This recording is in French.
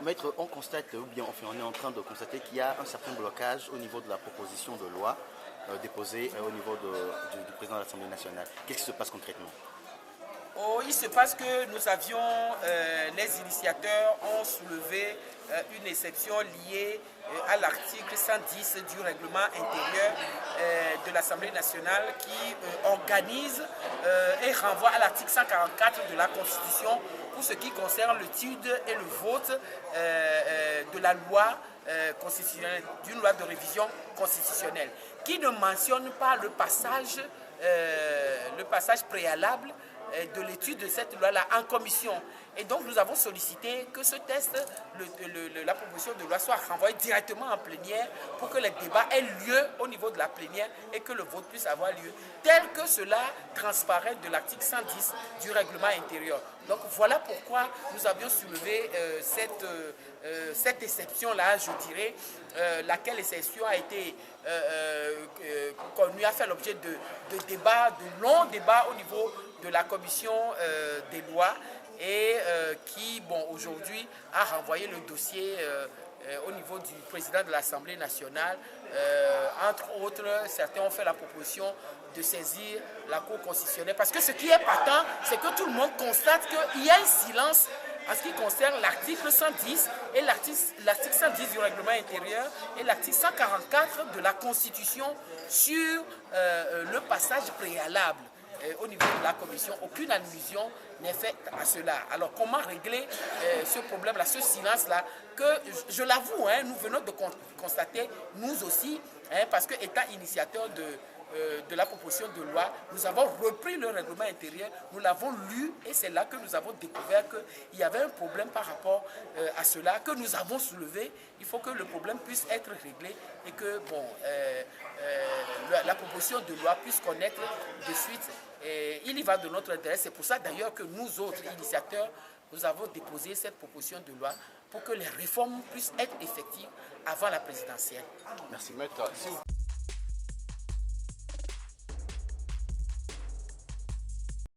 Maître, on constate, ou bien enfin, on est en train de constater qu'il y a un certain blocage au niveau de la proposition de loi déposée au niveau du président de l'Assemblée nationale. Qu'est-ce qui se passe concrètement? Oh, il se passe que nous avions, les initiateurs ont soulevé une exception liée à l'article 110 du règlement intérieur de l'Assemblée nationale qui organise et renvoie à l'article 144 de la Constitution pour ce qui concerne l'étude et le vote de la loi constitutionnelle, d'une loi de révision constitutionnelle, qui ne mentionne pas le passage préalable de l'étude de cette loi-là en commission. Et donc nous avons sollicité que ce test, la proposition de loi soit renvoyée directement en plénière pour que les débats aient lieu au niveau de la plénière et que le vote puisse avoir lieu, tel que cela transparaît de l'article 110 du règlement intérieur. Donc voilà pourquoi nous avions soulevé cette exception-là, je dirais, laquelle exception a été connue, a fait l'objet de débats, de longs débats au niveau de la commission des lois et qui, bon, aujourd'hui a renvoyé le dossier au niveau du président de l'Assemblée nationale. Entre autres, certains ont fait la proposition de saisir la Cour constitutionnelle parce que ce qui est patent, c'est que tout le monde constate qu'il y a un silence en ce qui concerne l'article 110 et l'article 110 du règlement intérieur et l'article 144 de la Constitution sur le passage préalable. Au niveau de la commission, aucune allusion n'est faite à cela. Alors comment régler ce problème-là, ce silence-là, que je l'avoue, nous venons de constater, nous aussi, parce que étant initiateur de la proposition de loi, nous avons repris le règlement intérieur, nous l'avons lu et c'est là que nous avons découvert qu'il y avait un problème par rapport à cela, que nous avons soulevé. Il faut que le problème puisse être réglé et que bon, la proposition de loi puisse connaître de suite. Et il y va de notre intérêt. C'est pour ça d'ailleurs que nous autres initiateurs, nous avons déposé cette proposition de loi pour que les réformes puissent être effectives avant la présidentielle. Merci, maître.